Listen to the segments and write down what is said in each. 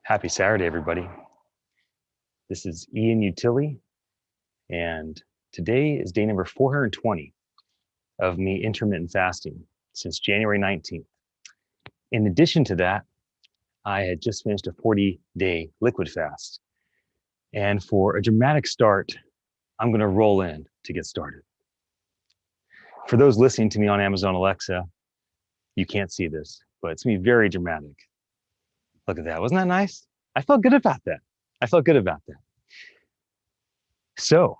Happy Saturday, everybody. This is Ian Utility, and today is day number 420 of me intermittent fasting since January 19th. In addition to that, I had just finished a 40-day liquid fast. And for a dramatic start, I'm going to roll in to get started. For those listening to me on Amazon Alexa, you can't see this, but it's going to be very dramatic. Look at that. Wasn't that nice? I felt good about that. So,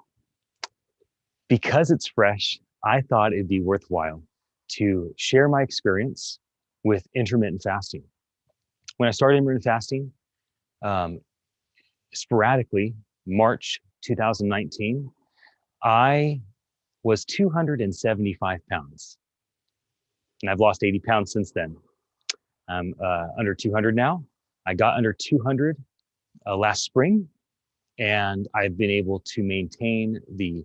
because it's fresh, I thought it'd be worthwhile to share my experience with intermittent fasting. When I started intermittent fasting, sporadically, March 2019, I was 275 pounds. And I've lost 80 pounds since then. I'm under 200 now. I got under 200 last spring, and I've been able to maintain the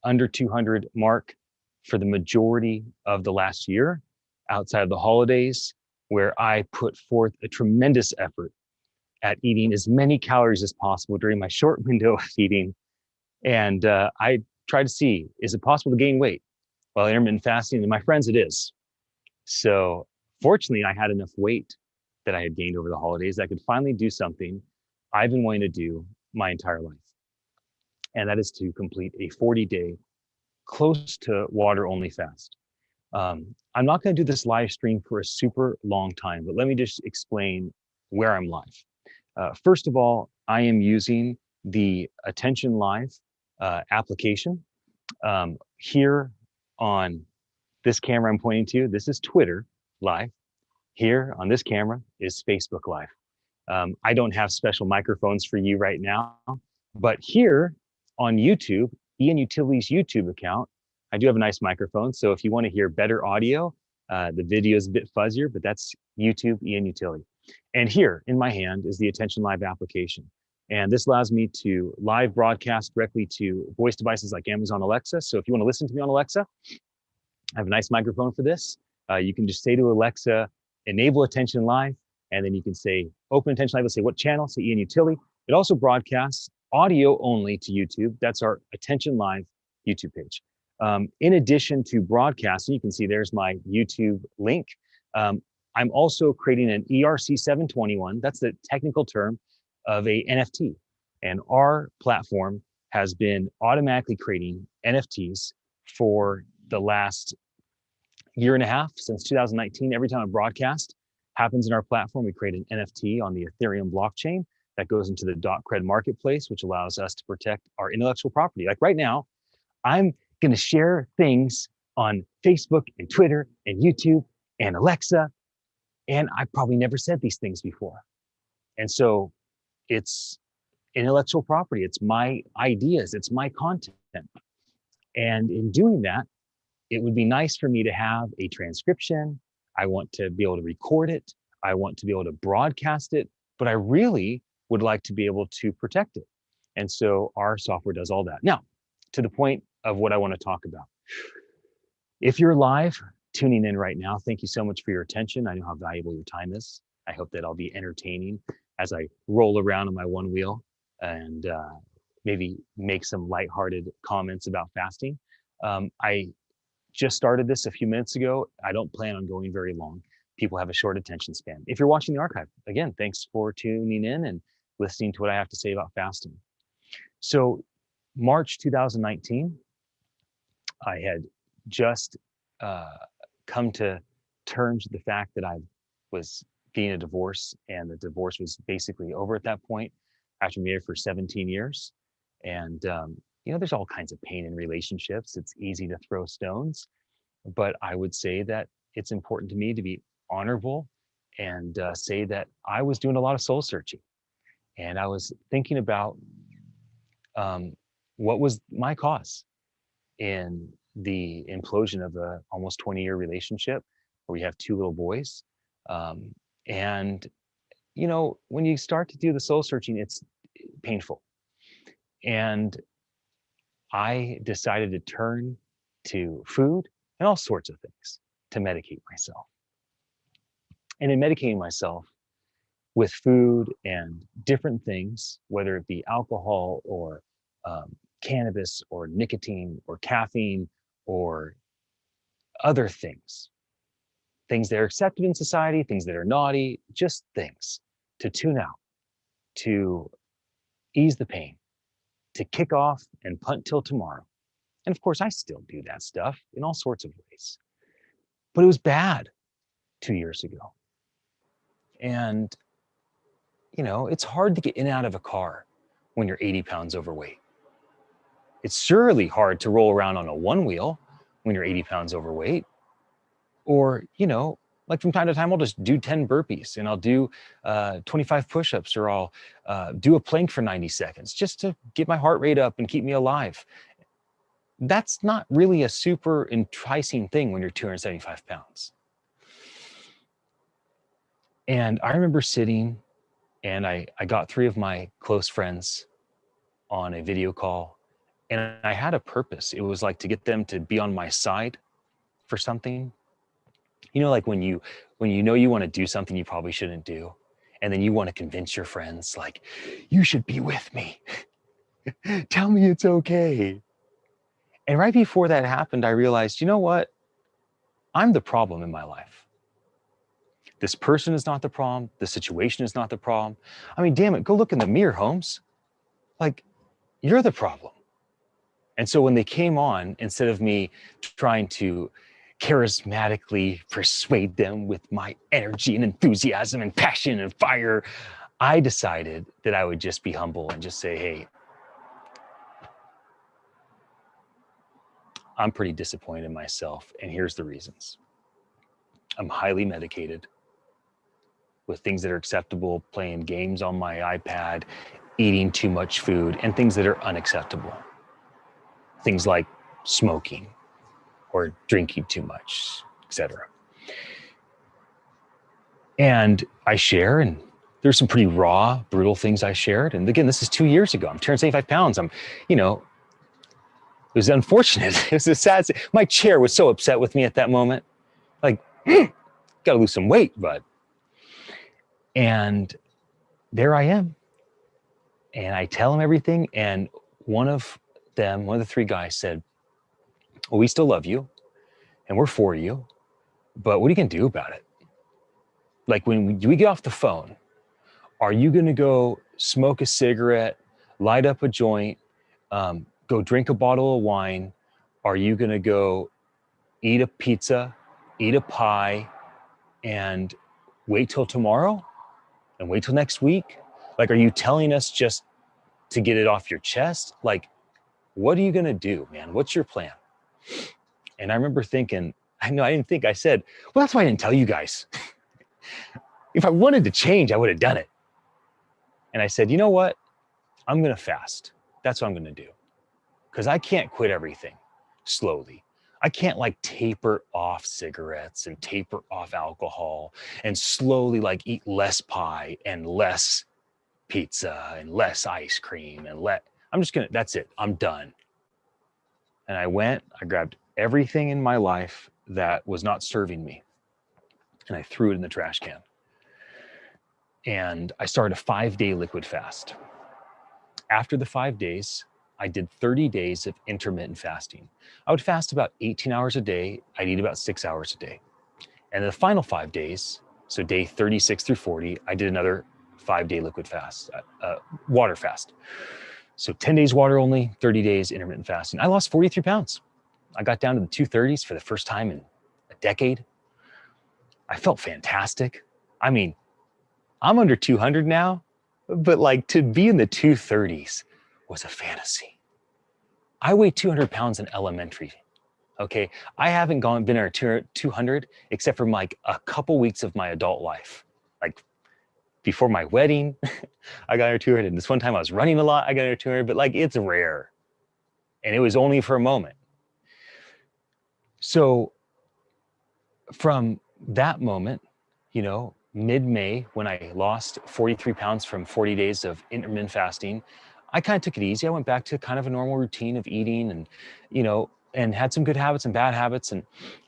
under 200 mark for the majority of the last year, outside of the holidays, where I put forth a tremendous effort at eating as many calories as possible during my short window of eating. And I try to see, is it possible to gain weight while intermittent fasting? And my friends, it is. So fortunately, I had enough weight that I had gained over the holidays that I could finally do something I've been wanting to do my entire life. And that is to complete a 40-day close to water only fast. I'm not going to do this live stream for a super long time, but let me just explain where I'm live. First of all, I am using the Attention Live application. Here on this camera I'm pointing to, this is Twitter Live. Here on this camera is Facebook Live. I don't have special microphones for you right now, but here on YouTube, Ian Utility's YouTube account, I do have a nice microphone. So if you want to hear better audio, the video is a bit fuzzier, but that's YouTube, Ian Utility. And here in my hand is the Attention Live application. And this allows me to live broadcast directly to voice devices like Amazon Alexa. So if you want to listen to me on Alexa, I have a nice microphone for this. You can just say to Alexa, enable Attention Live, and then you can say open Attention Live. Let's say what channel, say Ian Utility. It also broadcasts audio only to YouTube. That's our Attention Live YouTube page. In addition to broadcasting, you can see there's my YouTube link. I'm also creating an ERC 721. That's the technical term of a NFT. And our platform has been automatically creating NFTs for the last year and a half, since 2019. Every time a broadcast happens in our platform, we create an NFT on the Ethereum blockchain that goes into the .cred marketplace, which allows us to protect our intellectual property. Like right now, I'm going to share things on Facebook and Twitter and YouTube and Alexa, and I probably never said these things before. And so it's intellectual property. It's my ideas. It's my content. And in doing that, it would be nice for me to have a transcription. I want to be able to record it. I want to be able to broadcast it, but I really would like to be able to protect it. And so our software does all that. Now, to the point of what I want to talk about. If you're live tuning in right now, thank you so much for your attention. I know how valuable your time is. I hope that I'll be entertaining as I roll around on my one wheel and maybe make some lighthearted comments about fasting. I just started this a few minutes ago. I don't plan on going very long. People have a short attention span. If you're watching the archive, again, thanks for tuning in and listening to what I have to say about fasting. So March 2019, I had just come to terms with the fact that I was getting a divorce, and the divorce was basically over at that point after being married for 17 years. And there's all kinds of pain in relationships. It's easy to throw stones, but I would say that it's important to me to be honorable and say that I was doing a lot of soul searching. And I was thinking about what was my cause in the implosion of a almost 20-year relationship where we have two little boys. And when you start to do the soul searching, it's painful. And I decided to turn to food and all sorts of things to medicate myself. And in medicating myself, with food and different things, whether it be alcohol or cannabis or nicotine or caffeine or other things, things that are accepted in society, things that are naughty, just things to tune out, to ease the pain, to kick off and punt till tomorrow. And of course, I still do that stuff in all sorts of ways. But it was bad 2 years ago. And, it's hard to get in and out of a car when you're 80 pounds overweight. It's surely hard to roll around on a one wheel when you're 80 pounds overweight. Or, like from time to time, I'll just do 10 burpees and I'll do 25 push-ups, or I'll do a plank for 90 seconds just to get my heart rate up and keep me alive. That's not really a super enticing thing when you're 275 pounds. And I remember sitting, and I got 3 of my close friends on a video call, and I had a purpose. It was like to get them to be on my side for something. Like when you you want to do something you probably shouldn't do, and then you want to convince your friends, like, you should be with me. Tell me it's okay. And right before that happened, I realized, you know what? I'm the problem in my life. This person is not the problem. The situation is not the problem. I mean, damn it, go look in the mirror, Holmes. Like, you're the problem. And so when they came on, instead of me trying to charismatically persuade them with my energy and enthusiasm and passion and fire, I decided that I would just be humble and just say, hey, I'm pretty disappointed in myself, and here's the reasons. I'm highly medicated with things that are acceptable, playing games on my iPad, eating too much food, and things that are unacceptable. Things like smoking or drinking too much, etc. And I share, and there's some pretty raw, brutal things I shared. And again, this is 2 years ago. I'm 275 pounds. It was unfortunate. It was a sad, my chair was so upset with me at that moment. Like, gotta lose some weight, bud. And there I am. And I tell him everything. And one of the 3 guys said, well, we still love you and we're for you, but what are you gonna do about it? Like, when we get off the phone, are you gonna go smoke a cigarette, light up a joint, go drink a bottle of wine? Are you gonna go eat a pizza, eat a pie, and wait till tomorrow and wait till next week? Like, are you telling us just to get it off your chest? Like, what are you gonna do, man? What's your plan? And I remember thinking, I said, well, that's why I didn't tell you guys. If I wanted to change, I would have done it. And I said, you know what? I'm gonna fast. That's what I'm gonna do. Because I can't quit everything slowly. I can't like taper off cigarettes and taper off alcohol and slowly like eat less pie and less pizza and less ice cream that's it. I'm done. And I grabbed everything in my life that was not serving me, and I threw it in the trash can. And I started a 5-day liquid fast. After the 5 days, I did 30 days of intermittent fasting. I would fast about 18 hours a day. I'd eat about 6 hours a day. And the final 5 days, so day 36 through 40, I did another 5-day liquid fast, water fast. So 10 days water only, 30 days intermittent fasting. I lost 43 pounds. I got down to the 230s for the first time in a decade. I felt fantastic. I mean, I'm under 200 now, but like, to be in the 230s was a fantasy. I weighed 200 pounds in elementary. Okay. I haven't been under 200 except for like a couple weeks of my adult life. Like, before my wedding, I got under 200. And this one time I was running a lot, I got under 200, but like, it's rare. And it was only for a moment. So from that moment, mid-May, when I lost 43 pounds from 40 days of intermittent fasting, I kind of took it easy. I went back to kind of a normal routine of eating and, and had some good habits and bad habits. And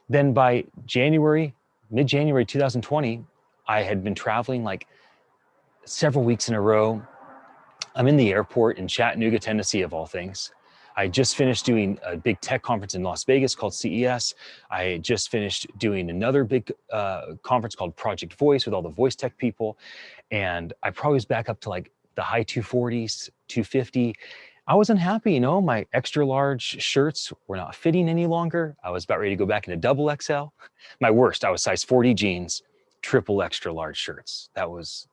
then by mid-January 2020, I had been traveling like several weeks in a row, I'm in the airport in Chattanooga, Tennessee, of all things. I just finished doing a big tech conference in Las Vegas called CES. I just finished doing another big conference called Project Voice with all the voice tech people. And I probably was back up to like the high 240s, 250. I was unhappy, you know, my extra large shirts were not fitting any longer. I was about ready to go back into double XL. My worst, I was size 40 jeans, triple extra large shirts. That was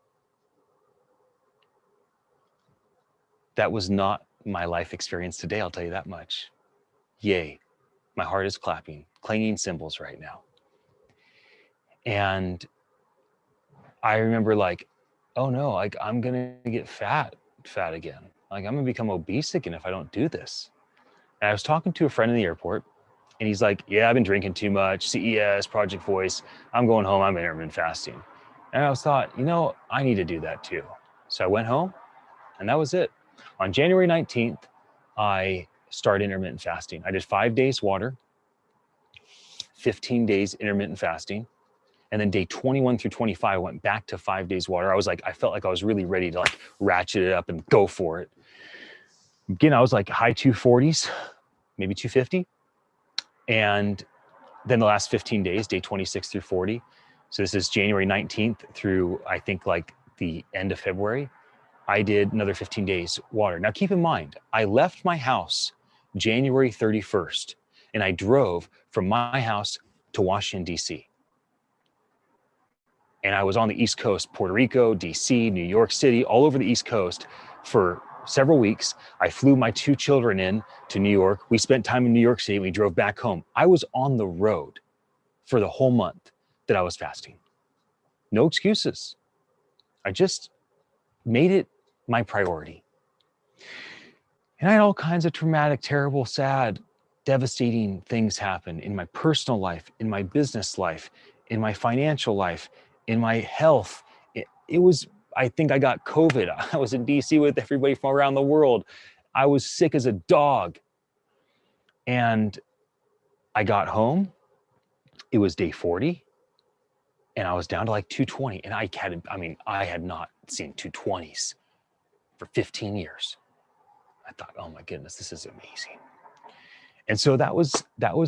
not my life experience today, I'll tell you that much. Yay, my heart is clapping, clanging cymbals right now. And I remember like, oh no, like I'm gonna get fat again. Like I'm gonna become obese again if I don't do this. And I was talking to a friend in the airport and he's like, yeah, I've been drinking too much, CES, Project Voice, I'm going home, I'm intermittent fasting. And I was thought, you know, I need to do that too. So I went home and that was it. On January 19th, I started intermittent fasting. I did 5 days water, 15 days intermittent fasting. And then day 21 through 25, I went back to 5 days water. I felt like I was really ready to like ratchet it up and go for it. Again, I was like high 240s, maybe 250. And then the last 15 days, day 26 through 40. So this is January 19th through I think like the end of February. I did another 15 days water. Now keep in mind, I left my house January 31st and I drove from my house to Washington, DC. And I was on the East Coast, Puerto Rico, DC, New York City, all over the East Coast for several weeks. I flew my 2 children in to New York. We spent time in New York City and we drove back home. I was on the road for the whole month that I was fasting. No excuses. I just made it my priority. And I had all kinds of traumatic, terrible, sad, devastating things happen in my personal life, in my business life, in my financial life, in my health. It was, I think I got COVID. I was in DC with everybody from around the world. I was sick as a dog. And I got home. It was day 40. And I was down to like 220. And I had not seen 220s for 15 years. I thought, oh my goodness, this is amazing. And so that was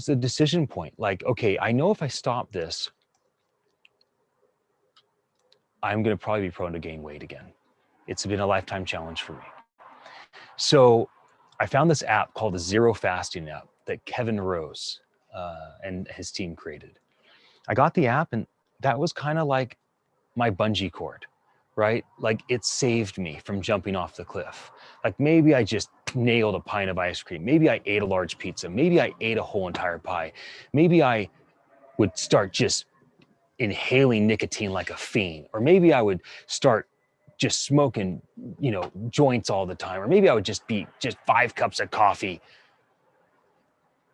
the decision point. Like, okay, I know if I stop this, I'm going to probably be prone to gain weight again. It's been a lifetime challenge for me. So I found this app called the Zero Fasting app that Kevin Rose and his team created. I got the app and that was kind of like my bungee cord, right? Like it saved me from jumping off the cliff. Like maybe I just nailed a pint of ice cream. Maybe I ate a large pizza. Maybe I ate a whole entire pie. Maybe I would start just inhaling nicotine like a fiend. Or maybe I would start just smoking, you know, joints all the time. Or maybe I would just be 5 cups of coffee.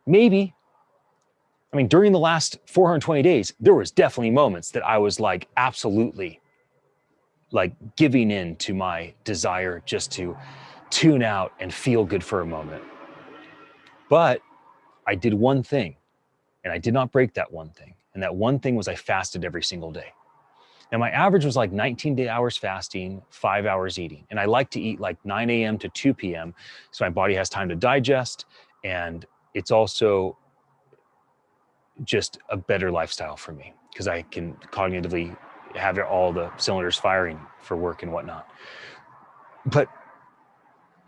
Maybe. I mean, during the last 420 days, there was definitely moments that I was like absolutely like giving in to my desire just to tune out and feel good for a moment. But I did one thing and I did not break that one thing. And that one thing was I fasted every single day. Now my average was like 19 hours fasting, 5 hours eating. And I like to eat like 9 a.m. to 2 p.m. so my body has time to digest. And it's also just a better lifestyle for me because I can cognitively have all the cylinders firing for work and whatnot. But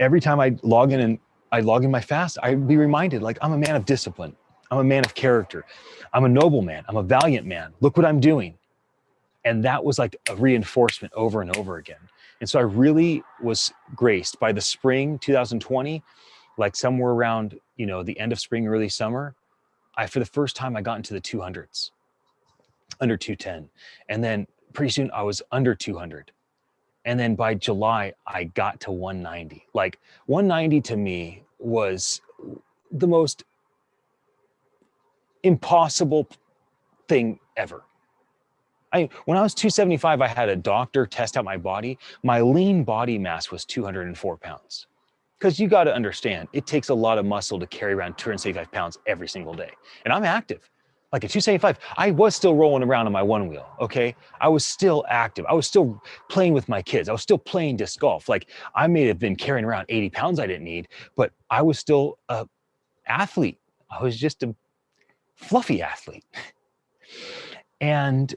every time I log in my fast, I'd be reminded like I'm a man of discipline. I'm a man of character. I'm a noble man. I'm a valiant man. Look what I'm doing. And that was like a reinforcement over and over again. And so I really was graced by the spring 2020, like somewhere around, you know, the end of spring, early summer. For the first time, I got into the 200s, under 210. And then pretty soon I was under 200. And then by July, I got to 190. Like 190 to me was the most impossible thing ever. When I was 275, I had a doctor test out my body. My lean body mass was 204 pounds. Because you got to understand, it takes a lot of muscle to carry around 275 pounds every single day. And I'm active. like a 275, I was still rolling around on my one wheel. Okay. I was still active. I was still playing with my kids. I was still playing disc golf. Like I may have been carrying around 80 pounds I didn't need, but I was still a athlete. I was just a fluffy athlete. And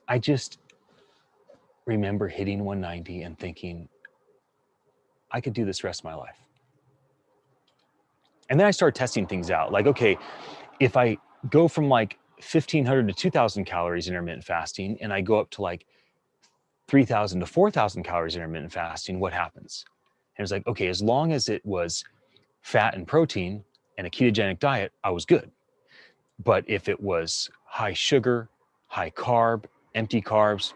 I just remember hitting 190 and thinking, I could do this rest of my life. And then I started testing things out. Like, okay, if I go from like 1,500 to 2,000 calories intermittent fasting, and I go up to like 3,000 to 4,000 calories intermittent fasting, what happens? And it's like, okay, as long as it was fat and protein and a ketogenic diet, I was good. But if it was high sugar, high carb, empty carbs,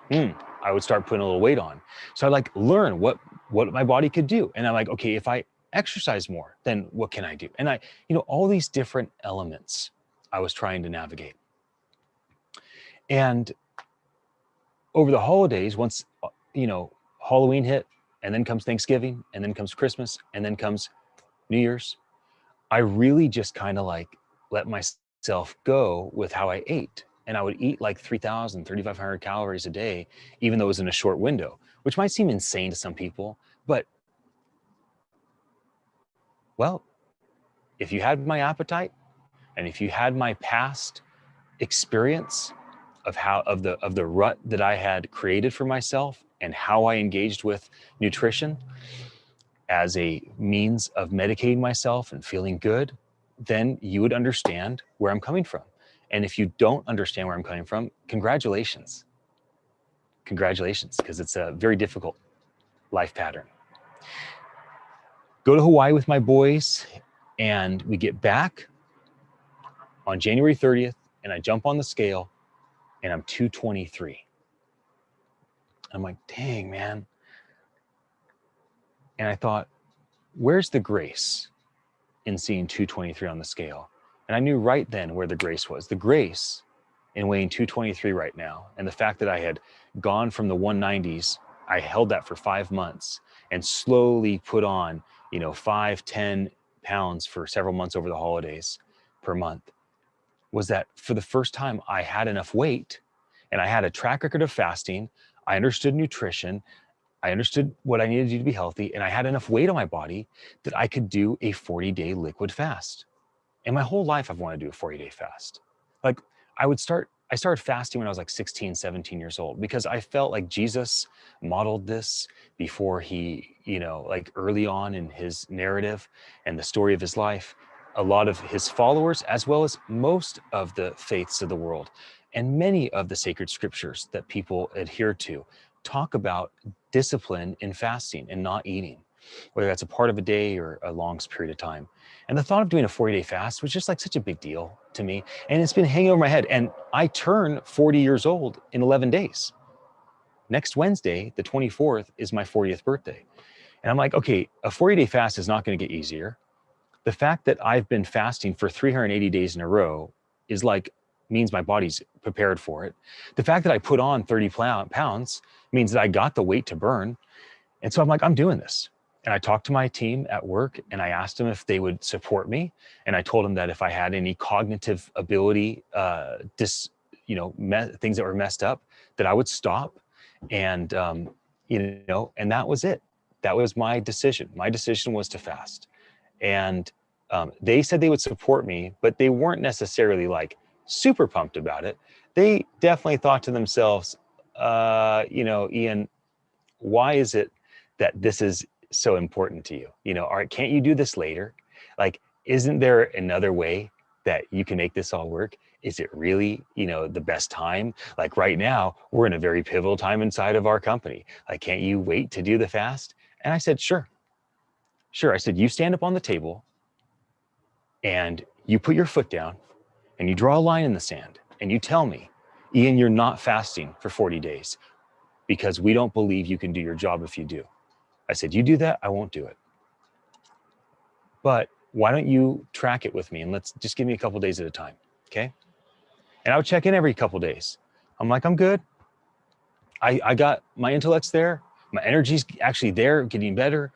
I would start putting a little weight on. So I like learn what my body could do. And I'm like, okay, if I exercise more, then what can I do? And I, all these different elements I was trying to navigate. And over the holidays, once, Halloween hit, and then comes Thanksgiving, and then comes Christmas, and then comes New Year's, I really just kind of like let myself go with how I ate. And I would eat like 3,000, 3,500 calories a day, even though it was in a short window, which might seem insane to some people. But, well, if you had my appetite and if you had my past experience of the rut that I had created for myself and how I engaged with nutrition as a means of medicating myself and feeling good, then you would understand where I'm coming from. And if you don't understand where I'm coming from, congratulations. Congratulations, because it's a very difficult life pattern. Go to Hawaii with my boys, and we get back on January 30th, and I jump on the scale, and I'm 223. I'm like, dang, man. And I thought, where's the grace in seeing 223 on the scale? And I knew right then where the grace was. The grace in weighing 223 right now, and the fact that I had gone from the 190s, I held that for 5 months and slowly put on, 5, 10 pounds for several months over the holidays per month, was that for the first time I had enough weight and I had a track record of fasting. I understood nutrition. I understood what I needed to do to be healthy, and I had enough weight on my body that I could do a 40-day liquid fast. And my whole life, I've wanted to do a 40-day fast. Like I started fasting when I was like 16, 17 years old, because I felt like Jesus modeled this before he, like early on in his narrative and the story of his life. A lot of his followers, as well as most of the faiths of the world and many of the sacred scriptures that people adhere to, talk about discipline in fasting and not eating, whether that's a part of a day or a long period of time. And the thought of doing a 40-day fast was just like such a big deal to me. And it's been hanging over my head. And I turn 40 years old in 11 days. Next Wednesday, the 24th, is my 40th birthday. And I'm like, okay, a 40-day fast is not going to get easier. The fact that I've been fasting for 380 days in a row is like, means my body's prepared for it. The fact that I put on 30 pounds means that I got the weight to burn. And so I'm like, I'm doing this. And I talked to my team at work and I asked them if they would support me. And I told them that if I had any cognitive ability, things that were messed up, that I would stop. And, and that was it. That was my decision. My decision was to fast. And they said they would support me, but they weren't necessarily like super pumped about it. They definitely thought to themselves, Ian, why is it that this is so important to you? All right, can't you do this later? Like, isn't there another way that you can make this all work? Is it really, the best time? Like right now, we're in a very pivotal time inside of our company. Like, can't you wait to do the fast? And I said, sure. I said, you stand up on the table and you put your foot down and you draw a line in the sand and you tell me, Ian, you're not fasting for 40 days because we don't believe you can do your job if you do. I said, you do that, I won't do it. But why don't you track it with me and let's just give me a couple days at a time, okay? And I would check in every couple days. I'm like, I'm good. I got my intellect's there. My energy's actually there, getting better.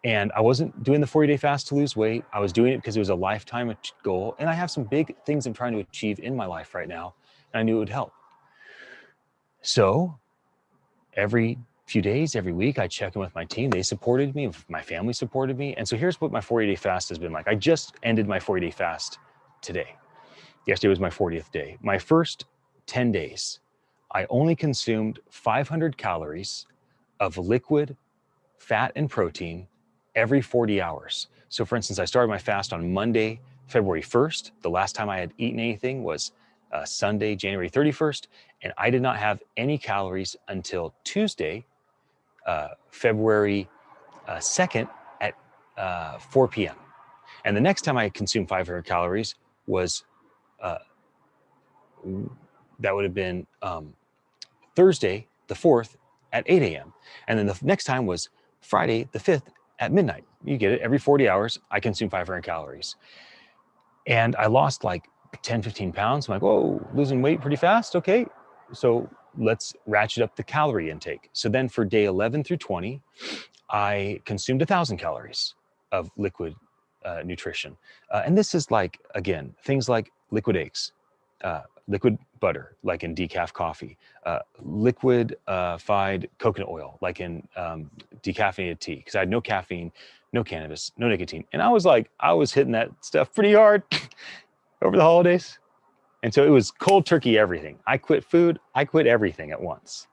And I wasn't doing the 40-day fast to lose weight. I was doing it because it was a lifetime goal. And I have some big things I'm trying to achieve in my life right now. And I knew it would help. So every few days, every week, I check in with my team. They supported me. My family supported me. And so here's what my 40-day fast has been like. I just ended my 40-day fast today. Yesterday was my 40th day. My first 10 days, I only consumed 500 calories of liquid fat and protein every 40 hours. So for instance, I started my fast on Monday, February 1st. The last time I had eaten anything was Sunday, January 31st. And I did not have any calories until Tuesday, February 2nd at 4 p.m. And the next time I consumed 500 calories was, uh, that would have been Thursday, the 4th at 8 a.m. And then the next time was Friday, the 5th at midnight. You get it. Every 40 hours, I consume 500 calories. And I lost like 10, 15 pounds. I'm like, whoa, losing weight pretty fast. Okay. So let's ratchet up the calorie intake. So then for day 11 through 20, I consumed 1,000 calories of liquid nutrition. And this is like, again, things like liquid eggs, liquid butter, like in decaf coffee, liquid-fied coconut oil, like in decaffeinated tea, because I had no caffeine, no cannabis, no nicotine. And I was hitting that stuff pretty hard over the holidays. And so it was cold turkey everything. I quit food, I quit everything at once.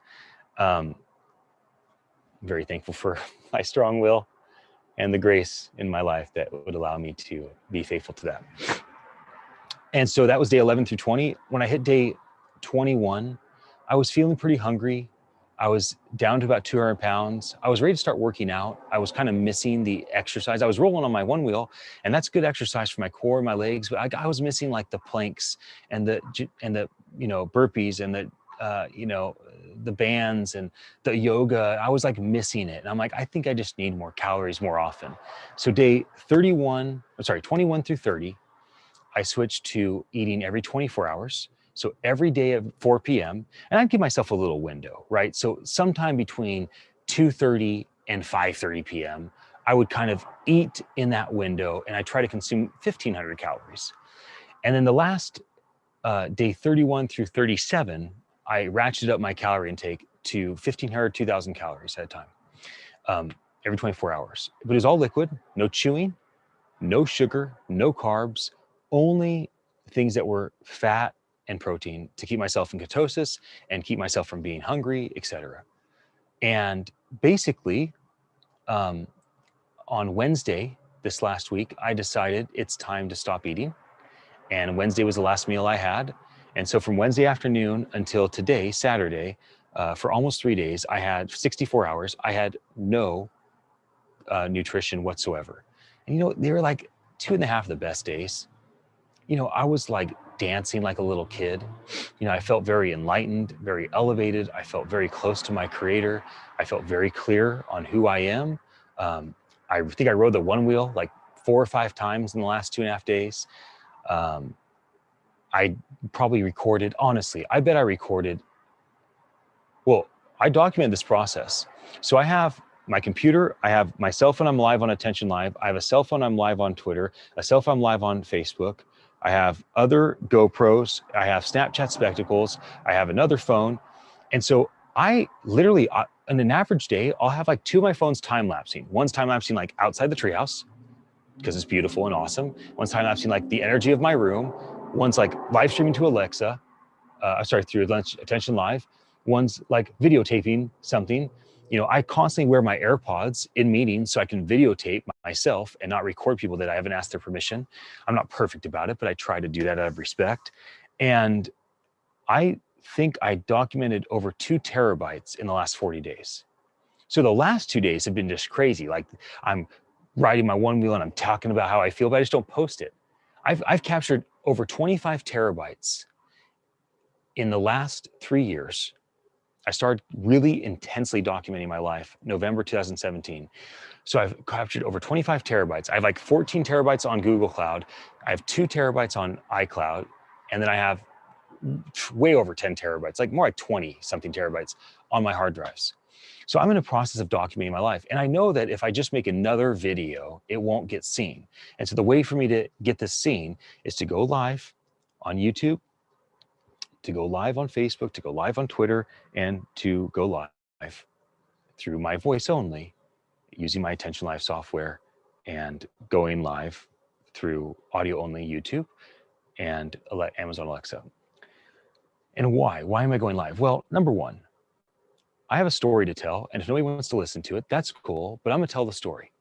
I'm very thankful for my strong will and the grace in my life that would allow me to be faithful to that. And so that was day 11 through 20. When I hit day 21, I was feeling pretty hungry. I was down to about 200 pounds. I was ready to start working out. I was kind of missing the exercise. I was rolling on my one wheel, and that's good exercise for my core and my legs. But I was missing like the planks and the burpees and the bands and the yoga. I was like missing it. And I'm like, I think I just need more calories more often. So day 21 through 30, I switched to eating every 24 hours. So every day at 4 p.m. And I'd give myself a little window, right? So sometime between 2:30 and 5:30 p.m., I would kind of eat in that window, and I try to consume 1,500 calories. And then the last day 31 through 37, I ratcheted up my calorie intake to 1,500, 2,000 calories at a time, every 24 hours. But it was all liquid, no chewing, no sugar, no carbs, only things that were fat and protein to keep myself in ketosis and keep myself from being hungry, etc. And basically, on Wednesday this last week, I decided it's time to stop eating. And Wednesday was the last meal I had. And so from Wednesday afternoon until today, Saturday, for almost 3 days, I had 64 hours. I had no nutrition whatsoever. And they were like 2.5 of the best days. I was like dancing like a little kid. I felt very enlightened, very elevated. I felt very close to my creator. I felt very clear on who I am. I think I rode the one wheel like 4 or 5 times in the last 2.5 days. I probably recorded, honestly, I bet I recorded, well, I documented this process. So I have my computer, I have my cell phone, I'm live on Attention Live. I have a cell phone, I'm live on Twitter, a cell phone, I'm live on Facebook. I have other GoPros, I have Snapchat spectacles, I have another phone. And so I literally, on an average day, I'll have like 2 of my phones time-lapsing. One's time-lapsing like outside the treehouse, because it's beautiful and awesome. One's time-lapsing like the energy of my room. One's like live streaming to Alexa, through Attention Live. One's like videotaping something. I constantly wear my AirPods in meetings so I can videotape myself and not record people that I haven't asked their permission. I'm not perfect about it, but I try to do that out of respect. And I think I documented over 2 terabytes in the last 40 days. So the last 2 days have been just crazy. Like I'm riding my one wheel and I'm talking about how I feel, but I just don't post it. I've captured over 25 terabytes in the last 3 years. I started really intensely documenting my life, November 2017. So I've captured over 25 terabytes. I have like 14 terabytes on Google Cloud. I have 2 terabytes on iCloud. And then I have way over 10 terabytes, like more like 20 something terabytes on my hard drives. So I'm in a process of documenting my life. And I know that if I just make another video, it won't get seen. And so the way for me to get this seen is to go live on YouTube, to go live on Facebook, to go live on Twitter, and to go live through my voice only using my Attention Live software and going live through audio only YouTube and Amazon Alexa. And why? Why am I going live? Well, number one, I have a story to tell, and if nobody wants to listen to it, that's cool, but I'm gonna tell the story.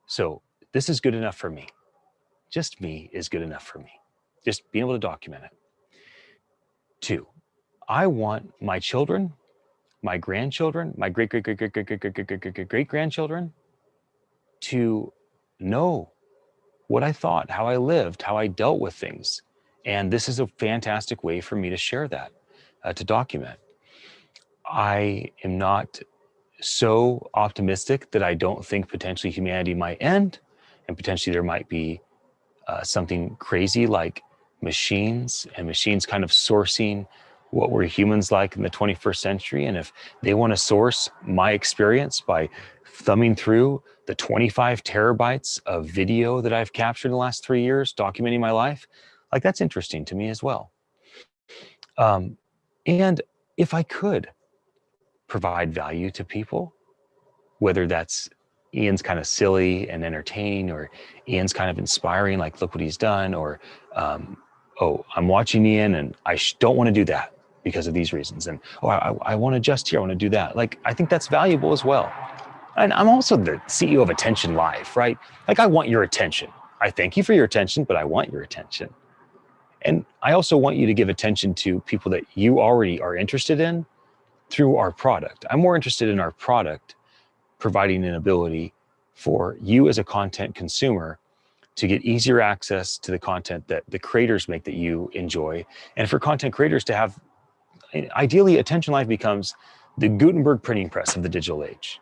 So this is good enough for me. Just me is good enough for me. Just being able to document it. Two, I want my children, my grandchildren, my great grandchildren to know what I thought, how I lived, how I dealt with things. And this is a fantastic way for me to share that, to document. I am not so optimistic that I don't think potentially humanity might end, and potentially there might be something crazy like machines and machines kind of sourcing what were humans like in the 21st century. And if they want to source my experience by thumbing through the 25 terabytes of video that I've captured in the last 3 years, documenting my life, like that's interesting to me as well. And if I could provide value to people, whether that's Ian's kind of silly and entertaining, or Ian's kind of inspiring, like look what he's done, or oh, I'm watching Ian and I don't want to do that because of these reasons, and oh, I want to adjust here, I want to do that. Like I think that's valuable as well. And I'm also the CEO of Attention Live, right? Like I want your attention. I thank you for your attention, but I want your attention. And I also want you to give attention to people that you already are interested in through our product. I'm more interested in our product providing an ability for you as a content consumer to get easier access to the content that the creators make that you enjoy. And for content creators to have, ideally, Attention Live becomes the Gutenberg printing press of the digital age.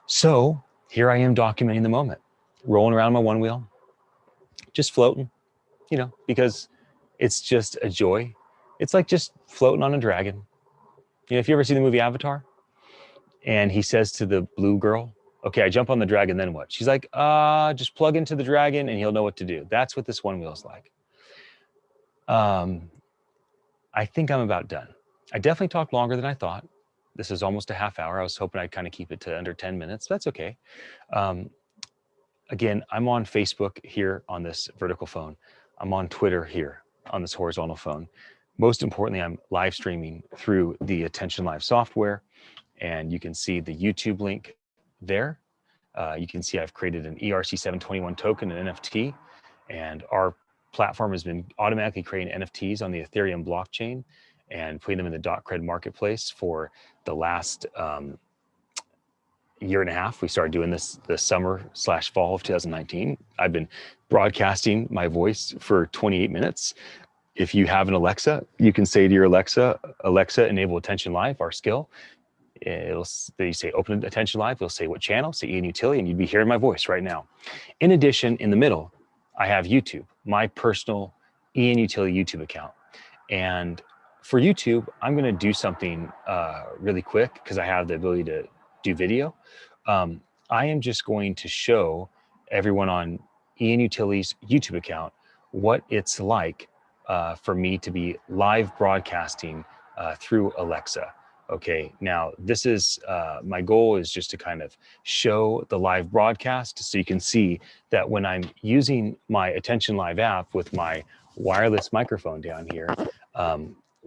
So here I am documenting the moment, rolling around my one wheel, just floating, because it's just a joy. It's like just floating on a dragon. If you ever see the movie Avatar, and he says to the blue girl, okay, I jump on the dragon, then what? She's like, just plug into the dragon and he'll know what to do. That's what this one wheel is like. I think I'm about done. I definitely talked longer than I thought. This is almost a half hour. I was hoping I'd kind of keep it to under 10 minutes. That's okay. Again, I'm on Facebook here on this vertical phone. I'm on Twitter here on this horizontal phone. Most importantly, I'm live streaming through the Attention Live software, and you can see the YouTube link there. You can see I've created an ERC721 token, an NFT, and our platform has been automatically creating NFTs on the Ethereum blockchain and putting them in the .cred marketplace for the last year and a half. We started doing this the summer/fall of 2019. I've been broadcasting my voice for 28 minutes. If you have an Alexa, you can say to your Alexa, enable Attention Live, our skill. They say open Attention Live, they'll say what channel, say Ian Utility, and you'd be hearing my voice right now. In addition, in the middle, I have YouTube, my personal Ian Utility YouTube account. And for YouTube, I'm gonna do something really quick because I have the ability to do video. I am just going to show everyone on Ian Utility's YouTube account what it's like for me to be live broadcasting through Alexa. Okay, now this is, my goal is just to kind of show the live broadcast so you can see that when I'm using my Attention Live app with my wireless microphone down here,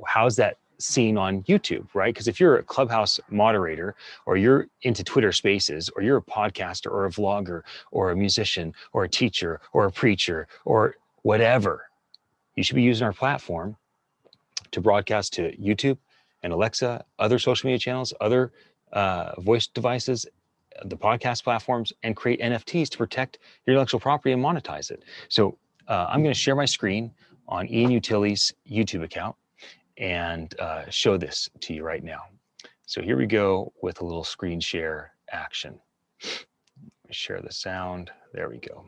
how's that seen on YouTube, right? Because if you're a Clubhouse moderator, or you're into Twitter Spaces, or you're a podcaster or a vlogger or a musician or a teacher or a preacher or whatever, you should be using our platform to broadcast to YouTube and Alexa, other social media channels, other voice devices, the podcast platforms, and create NFTs to protect your intellectual property and monetize it. So I'm going to share my screen on Ian Utility's YouTube account and show this to you right now. So here we go with a little screen share action. Share the sound. There we go.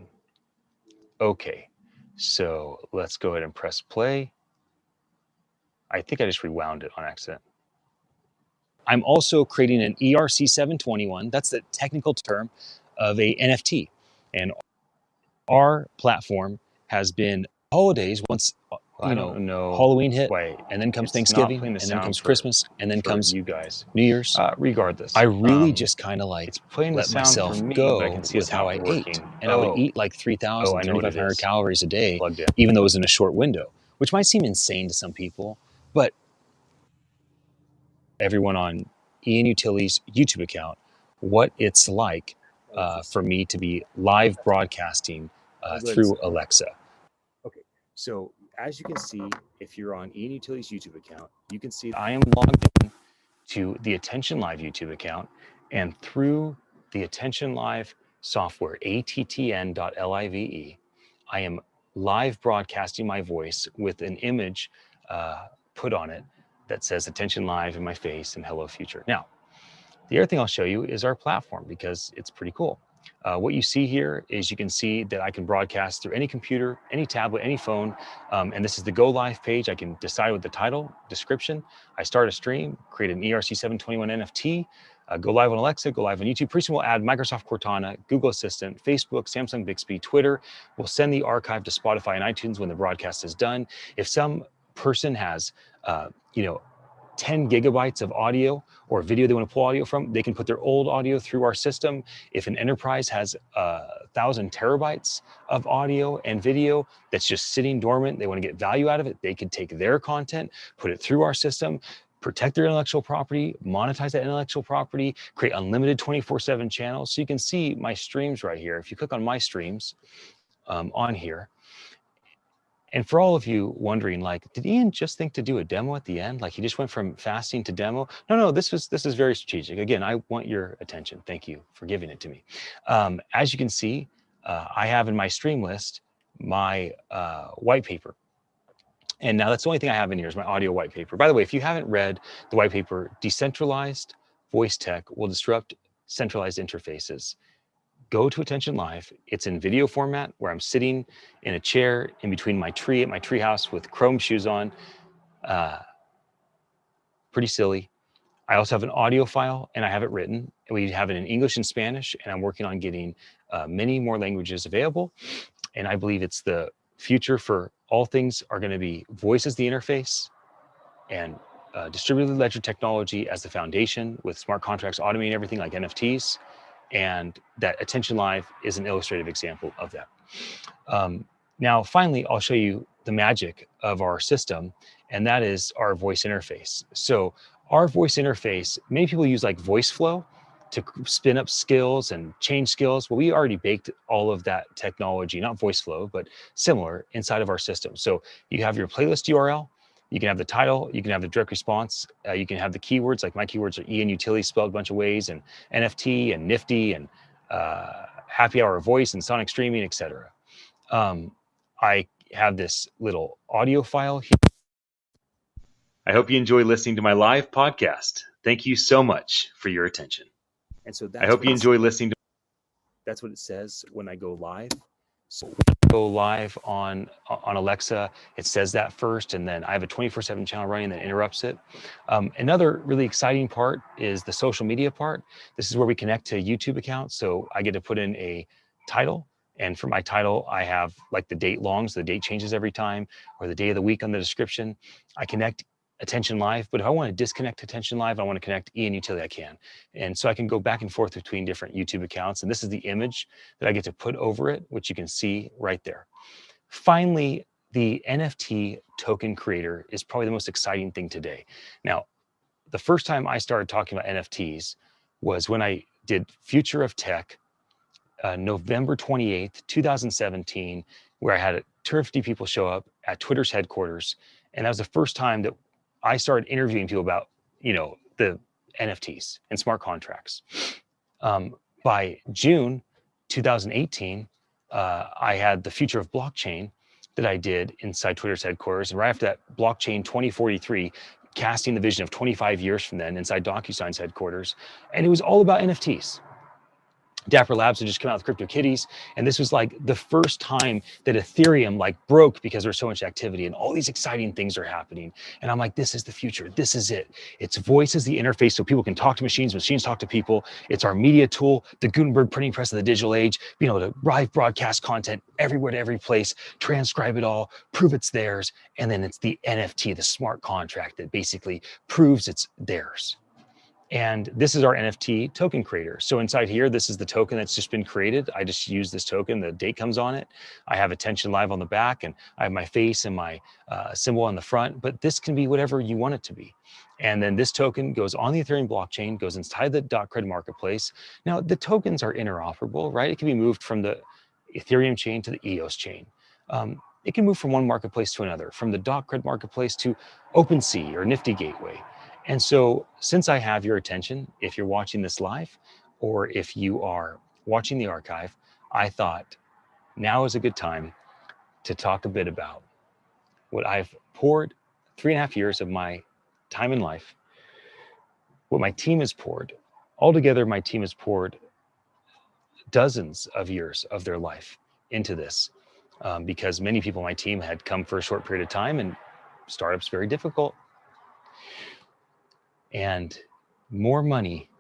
Okay, so let's go ahead and press play. I think I just rewound it on accident. I'm also creating an ERC 721. That's the technical term of a NFT. And our platform has been holidays once, I don't know. Halloween hit, Wait, and then comes it's not Thanksgiving, playing the and then sound comes for Christmas, and then comes you guys. New Year's. Regardless, I really just kind of like it's playing the let sound myself for me, go but I can see with it's how not I working. ate. And I would eat like 3,000, I know what it 3,500 is. calories a day, Plugged in. even though it was in a short window, which might seem insane to some people, but everyone on Ian Utility's YouTube account what it's like for me to be live broadcasting through Alexa. Okay, so as you can see, if you're on Ian Utility's YouTube account, you can see I am logged in to the Attention Live YouTube account, and through the Attention Live software, attn.live, I am live broadcasting my voice with an image put on it that says Attention Live in my face and Hello Future. Now, the other thing I'll show you is our platform because it's pretty cool. What you see here is you can see that I can broadcast through any computer, any tablet, any phone. And this is the Go Live page. I can decide with the title, description. I start a stream, create an ERC 721 NFT, go live on Alexa, go live on YouTube. Pretty soon we'll add Microsoft Cortana, Google Assistant, Facebook, Samsung Bixby, Twitter. We'll send the archive to Spotify and iTunes when the broadcast is done. If some person has, 10 gigabytes of audio or video they want to pull audio from, they can put their old audio through our system. If an enterprise has 1,000 terabytes of audio and video that's just sitting dormant, they want to get value out of it, they can take their content, put it through our system, protect their intellectual property, monetize that intellectual property, create unlimited 24/7 channels. So you can see my streams right here. If you click on my streams on here, and for all of you wondering, like, did Ian just think to do a demo at the end? Like he just went from fasting to demo? No, this is very strategic. Again, I want your attention. Thank you for giving it to me. As you can see, I have in my stream list my white paper. And now that's the only thing I have in here is my audio white paper. By the way, if you haven't read the white paper, Decentralized Voice Tech Will Disrupt Centralized Interfaces, go to Attention Live. It's in video format where I'm sitting in a chair in between my tree at my treehouse with chrome shoes on. Pretty silly. I also have an audio file and I have it written. We have it in English and Spanish, and I'm working on getting many more languages available. And I believe it's the future for all things are going to be voice as the interface and distributed ledger technology as the foundation with smart contracts automating everything like NFTs. And that Attention Live is an illustrative example of that. Now, finally, I'll show you the magic of our system, and that is our voice interface. So our voice interface, many people use like voice flow to spin up skills and change skills. Well, we already baked all of that technology, not voice flow, but similar inside of our system. So you have your playlist URL, you can have the title, you can have the direct response, you can have the keywords, like my keywords are Ian Utility spelled a bunch of ways, and NFT and Nifty and happy hour voice and sonic streaming, etc. I have this little audio file here. I hope you enjoy listening to my live podcast. Thank you so much for your attention. And so I hope you enjoy listening to. That's what it says when I go live. So when I go live on Alexa, it says that first, and then I have a 24/7 channel running that interrupts it. Another really exciting part is the social media part. This is where we connect to YouTube accounts. So I get to put in a title. And for my title, I have like the date long, so the date changes every time, or the day of the week on the description. I connect Attention Live, but if I want to disconnect Attention Live, I want to connect Ian Utility, I can. And so I can go back and forth between different YouTube accounts. And this is the image that I get to put over it, which you can see right there. Finally, the NFT token creator is probably the most exciting thing today. Now, the first time I started talking about NFTs was when I did Future of Tech, November 28th, 2017, where I had 250 people show up at Twitter's headquarters. And that was the first time that I started interviewing people about, the NFTs and smart contracts. By June 2018, I had the Future of Blockchain that I did inside Twitter's headquarters. And right after that, Blockchain 2043, casting the vision of 25 years from then inside DocuSign's headquarters. And it was all about NFTs. Dapper Labs had just come out with Crypto Kitties, and this was like the first time that Ethereum like broke because there's so much activity and all these exciting things are happening. And I'm like, this is the future. This is it. It's voice as the interface so people can talk to machines, machines talk to people. It's our media tool, the Gutenberg printing press of the digital age, being able to live broadcast content everywhere to every place, transcribe it all, prove it's theirs. And then it's the NFT, the smart contract that basically proves it's theirs. And this is our NFT token creator. So inside here, this is the token that's just been created. I just use this token, the date comes on it. I have Attention Live on the back, and I have my face and my symbol on the front, but this can be whatever you want it to be. And then this token goes on the Ethereum blockchain, goes inside the .cred marketplace. Now the tokens are interoperable, right? It can be moved from the Ethereum chain to the EOS chain. It can move from one marketplace to another, from the .cred marketplace to OpenSea or Nifty Gateway. And so since I have your attention, if you're watching this live or if you are watching the archive, I thought now is a good time to talk a bit about what I've poured 3.5 years of my time in life, what my team has poured. Altogether, my team has poured dozens of years of their life into this because many people on my team had come for a short period of time, and startups very difficult. And more money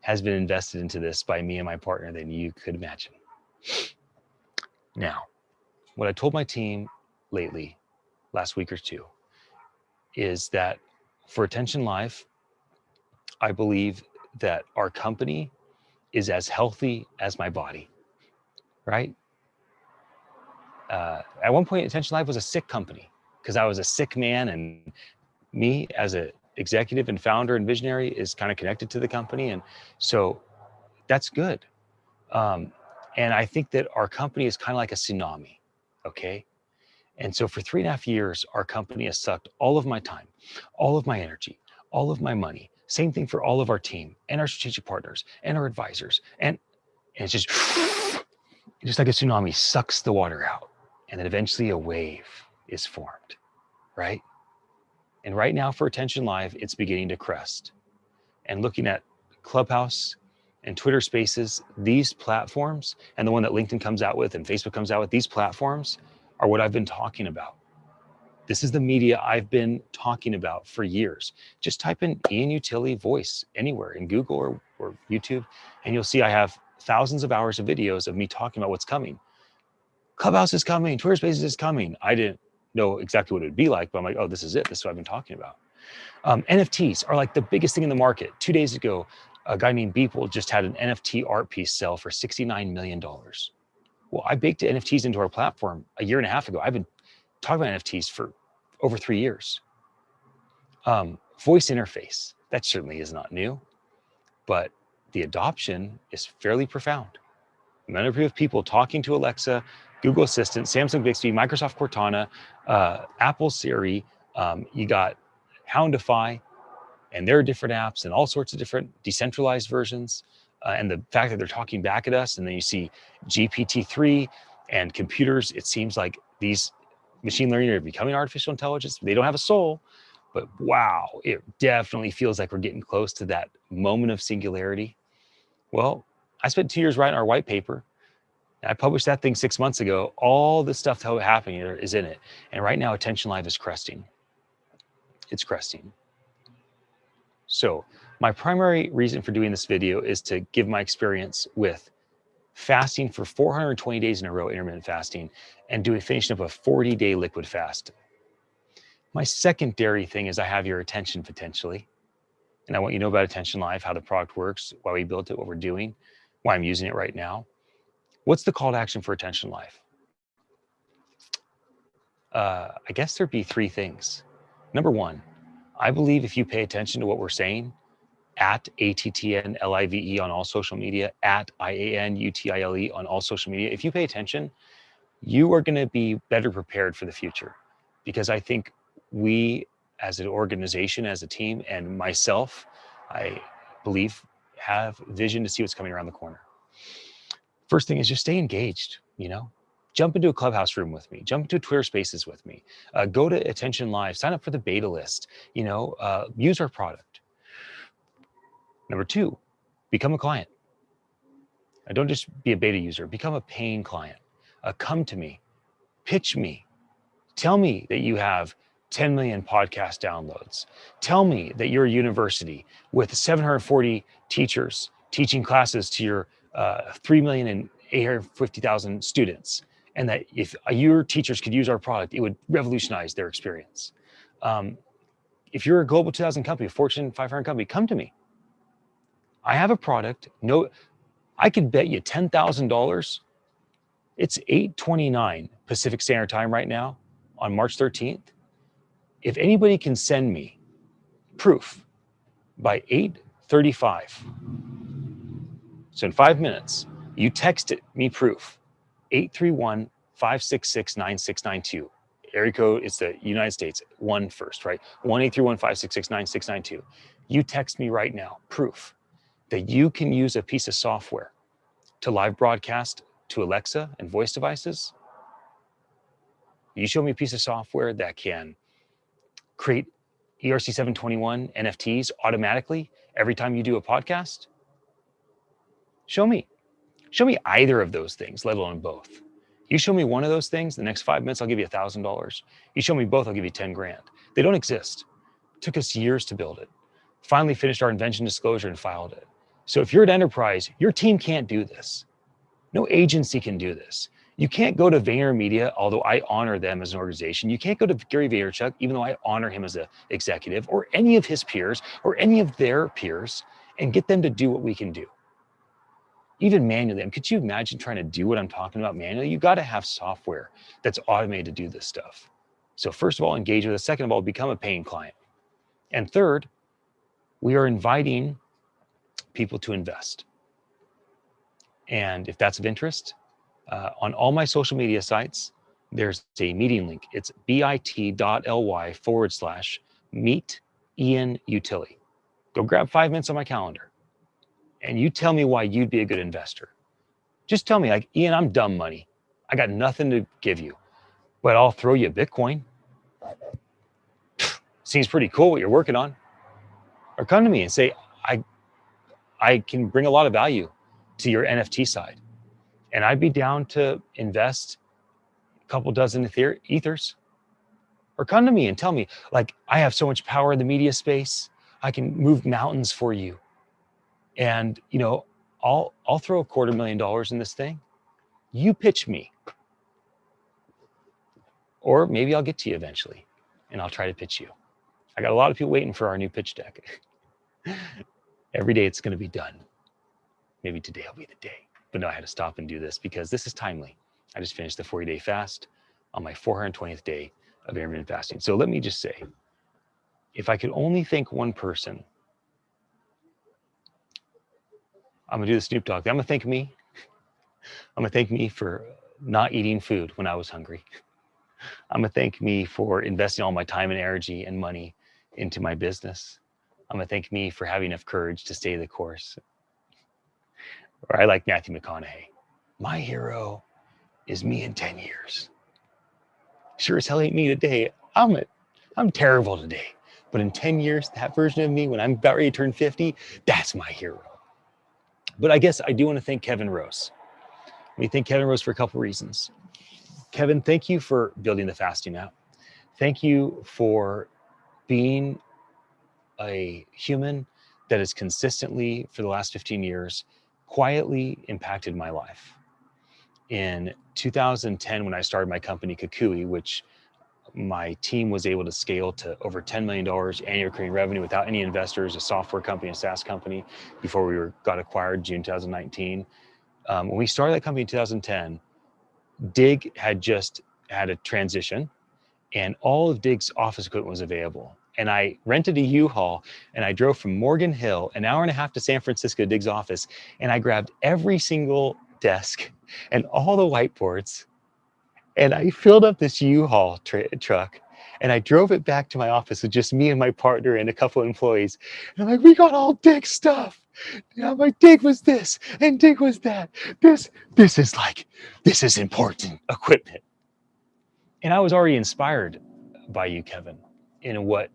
has been invested into this by me and my partner than you could imagine. Now, what I told my team lately, last week or two, is that for Attention Live, I believe that our company is as healthy as my body, right? At one point, Attention Live was a sick company because I was a sick man, and me as an executive and founder and visionary is kind of connected to the company. And so that's good. And I think that our company is kind of like a tsunami, okay? And so for 3.5 years, our company has sucked all of my time, all of my energy, all of my money. Same thing for all of our team and our strategic partners and our advisors. And it's just like a tsunami sucks the water out. And then eventually a wave is formed, right? And right now for Attention Live, it's beginning to crest. And looking at Clubhouse and Twitter Spaces, these platforms, and the one that LinkedIn comes out with and Facebook comes out with, these platforms are what I've been talking about. This is the media I've been talking about for years. Just type in Ian Utility voice anywhere in Google or YouTube, and you'll see I have thousands of hours of videos of me talking about what's coming. Clubhouse is coming, Twitter Spaces is coming. I didn't know exactly what it would be like, but I'm like, oh, this is it. This is what I've been talking about. NFTs are like the biggest thing in the market. 2 days ago, a guy named Beeple just had an NFT art piece sell for $69 million. Well, I baked NFTs into our platform a year and a half ago. I've been talking about NFTs for over 3 years. Voice interface, that certainly is not new, but the adoption is fairly profound. The amount of people talking to Alexa, Google Assistant, Samsung Bixby, Microsoft Cortana, Apple Siri, you got Houndify, and there are different apps and all sorts of different decentralized versions. And the fact that they're talking back at us, and then you see GPT-3 and computers, it seems like these machine learning are becoming artificial intelligence. They don't have a soul, but wow, it definitely feels like we're getting close to that moment of singularity. Well, I spent 2 years writing our white paper. I published that thing 6 months ago. All the stuff that's happening is in it. And right now, Attention Live is cresting. It's cresting. So my primary reason for doing this video is to give my experience with fasting for 420 days in a row, intermittent fasting, and finishing up a 40-day liquid fast. My secondary thing is I have your attention potentially. And I want you to know about Attention Live, how the product works, why we built it, what we're doing, why I'm using it right now. What's the call to action for Attention Live? I guess there'd be 3 things. Number 1, I believe if you pay attention to what we're saying, at ATTNLIVE on all social media, at IANUTILE on all social media, if you pay attention, you are going to be better prepared for the future. Because I think we as an organization, as a team, and myself, I believe, have vision to see what's coming around the corner. First thing is just stay engaged, jump into a Clubhouse room with me, jump into Twitter Spaces with me, go to Attention Live, sign up for the beta list, use our product. Number 2, become a client. Don't just be a beta user, become a paying client. Come to me, pitch me, tell me that you have 10 million podcast downloads. Tell me that you're a university with 740 teachers teaching classes to your 3,850,000 students, and that if your teachers could use our product, it would revolutionize their experience. If you're a Global 2000 company, a Fortune 500 company, come to me. I have a product. No, I could bet you $10,000. It's 8:29 Pacific Standard Time right now on March 13th. If anybody can send me proof by 8:35, so in 5 minutes, you texted me proof, 831-566-9692. Area code, it's the United States, one first, right? 1-831-566-9692. You text me right now, proof that you can use a piece of software to live broadcast to Alexa and voice devices. You show me a piece of software that can create ERC 721 NFTs automatically every time you do a podcast. Show me either of those things, let alone both. You show me one of those things, the next 5 minutes, I'll give you $1,000. You show me both, I'll give you 10 grand. They don't exist. It took us years to build it. Finally finished our invention disclosure and filed it. So if you're an enterprise, your team can't do this. No agency can do this. You can't go to VaynerMedia, although I honor them as an organization. You can't go to Gary Vaynerchuk, even though I honor him as an executive, or any of his peers, or any of their peers, and get them to do what we can do. Even manually. Could you imagine trying to do what I'm talking about manually? You got to have software that's automated to do this stuff. So first of all, engage with us. Second of all, become a paying client. And third, we are inviting people to invest. And if that's of interest, on all my social media sites, there's a meeting link. It's bit.ly/meet Ian Utility. Go grab 5 minutes on my calendar and you tell me why you'd be a good investor. Just tell me, like, Ian, I'm dumb money. I got nothing to give you, but I'll throw you Bitcoin. Seems pretty cool what you're working on. Or come to me and say, I can bring a lot of value to your NFT side. And I'd be down to invest a couple dozen ethers. Or come to me and tell me, like, I have so much power in the media space, I can move mountains for you. And, you know, I'll throw $250,000 in this thing. You pitch me. Or maybe I'll get to you eventually and I'll try to pitch you. I got a lot of people waiting for our new pitch deck. Every day it's going to be done. Maybe today will be the day. But no, I had to stop and do this because this is timely. I just finished the 40-day fast on my 420th day of intermittent fasting. So let me just say, if I could only thank one person, I'm going to do the Snoop Dogg thing. I'm going to thank me. I'm going to thank me for not eating food when I was hungry. I'm going to thank me for investing all my time and energy and money into my business. I'm going to thank me for having enough courage to stay the course. Or I like Matthew McConaughey. My hero is me in 10 years. Sure as hell ain't me today. I'm terrible today. But in 10 years, that version of me, when I'm about ready to turn 50, that's my hero. But I guess I do want to thank Kevin Rose. Let me thank Kevin Rose for a couple reasons. Kevin, thank you for building the fasting app. Thank you for being a human that has consistently, for the last 15 years, quietly impacted my life. In 2010, when I started my company, Kukui, which my team was able to scale to over $10 million annual recurring revenue without any investors, a software company, a SaaS company, before we got acquired June 2019. When we started that company in 2010, Dig had just had a transition and all of Dig's office equipment was available. And I rented a U-Haul and I drove from Morgan Hill, an hour and a half to San Francisco, Dig's office. And I grabbed every single desk and all the whiteboards. And I filled up this U-Haul truck and I drove it back to my office with just me and my partner and a couple of employees. And I'm like, we got all Dig stuff. You know, my Dig was this and Dig was that. This is important equipment. And I was already inspired by you, Kevin, in what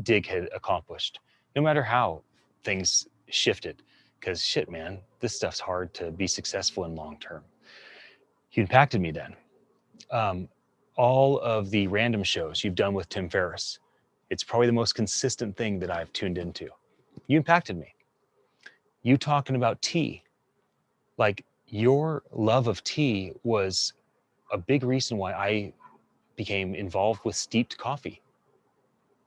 Dig had accomplished. No matter how things shifted, because shit, man, this stuff's hard to be successful in long term. You impacted me then. All of the random shows you've done with Tim Ferriss, it's probably the most consistent thing that I've tuned into. You impacted me. You talking about tea, like your love of tea was a big reason why I became involved with steeped coffee.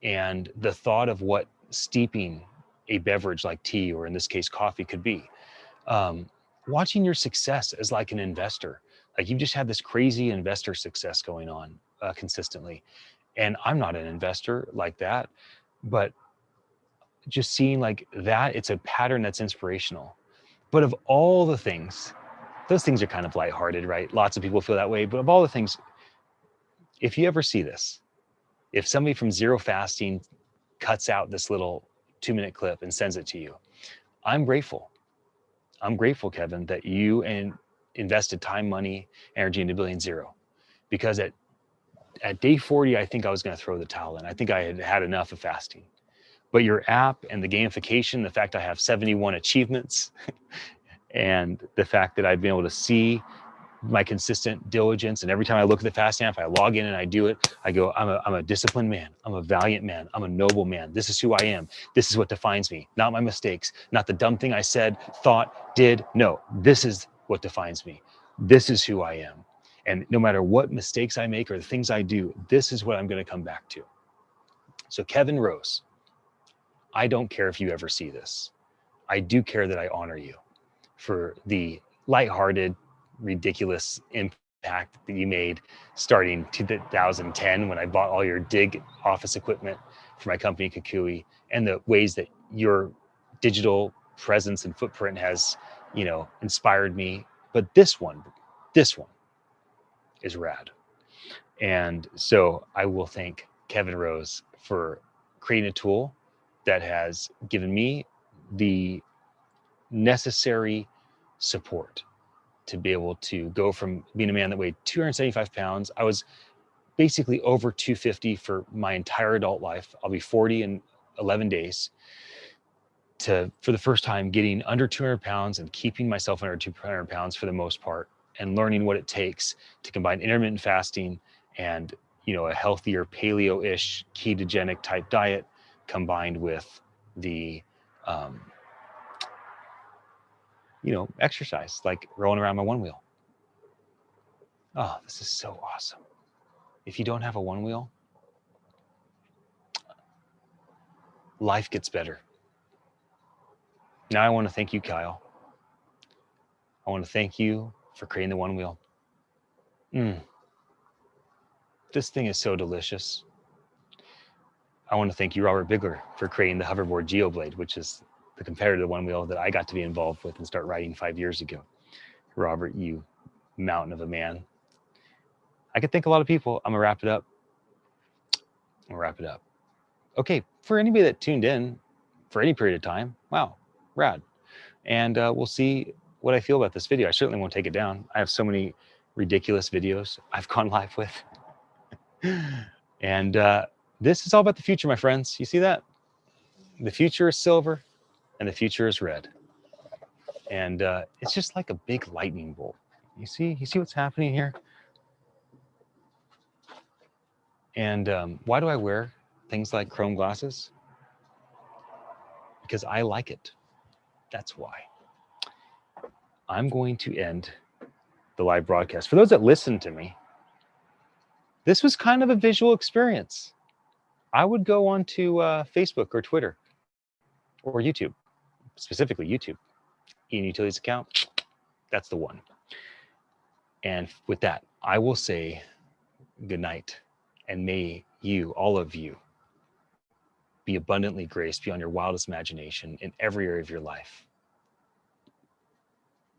And the thought of what steeping a beverage like tea, or in this case, coffee, could be. Um, Watching your success as like an investor, like you've just had this crazy investor success going on consistently. And I'm not an investor like that, but just seeing like that, it's a pattern that's inspirational. But of all the things, those things are kind of lighthearted, right? Lots of people feel that way. But of all the things, if you ever see this, if somebody from Zero Fasting cuts out this little 2-minute clip and sends it to you, I'm grateful. I'm grateful, Kevin, that you invested time, money, energy into Billion Zero. Because at day 40, I think I was going to throw the towel in. I think I had had enough of fasting. But your app and the gamification, the fact I have 71 achievements, and the fact that I've been able to see my consistent diligence, and every time I look at the fasting app, I log in and I do it. I go, I'm a disciplined man. I'm a valiant man. I'm a noble man. This is who I am. This is what defines me, not my mistakes, not the dumb thing I said, thought, did. No, this is what defines me. This is who I am. And no matter what mistakes I make or the things I do, this is what I'm going to come back to. So Kevin Rose, I don't care if you ever see this. I do care that I honor you for the lighthearted, ridiculous impact that you made starting 2010 when I bought all your dig office equipment for my company Kukui, and the ways that your digital presence and footprint has, inspired me. But this one is rad. And so I will thank Kevin Rose for creating a tool that has given me the necessary support to be able to go from being a man that weighed 275 pounds. I was basically over 250 for my entire adult life. I'll be 40 in 11 days, to, for the first time, getting under 200 pounds and keeping myself under 200 pounds for the most part, and learning what it takes to combine intermittent fasting and, a healthier paleo-ish ketogenic type diet combined with the, exercise, like rolling around my one wheel. Oh, this is so awesome. If you don't have a one wheel, life gets better. Now I want to thank you, Kyle. I want to thank you for creating the one wheel. This thing is so delicious. I want to thank you, Robert Bigler, for creating the hoverboard GeoBlade, which is the competitive one wheel that I got to be involved with and start riding 5 years ago. Robert, you mountain of a man. I could thank a lot of people. I'm going to wrap it up. Okay, for anybody that tuned in for any period of time, wow, rad. And we'll see what I feel about this video. I certainly won't take it down. I have so many ridiculous videos I've gone live with. And this is all about the future, my friends. You see that? The future is silver and the future is red. And it's just like a big lightning bolt. You see what's happening here? And why do I wear things like chrome glasses? Because I like it. That's why. I'm going to end the live broadcast. For those that listen to me, this was kind of a visual experience. I would go onto Facebook or Twitter or YouTube, specifically YouTube. Ian Utilities account, that's the one. And with that, I will say good night, and may you, all of you, be abundantly graced beyond your wildest imagination in every area of your life.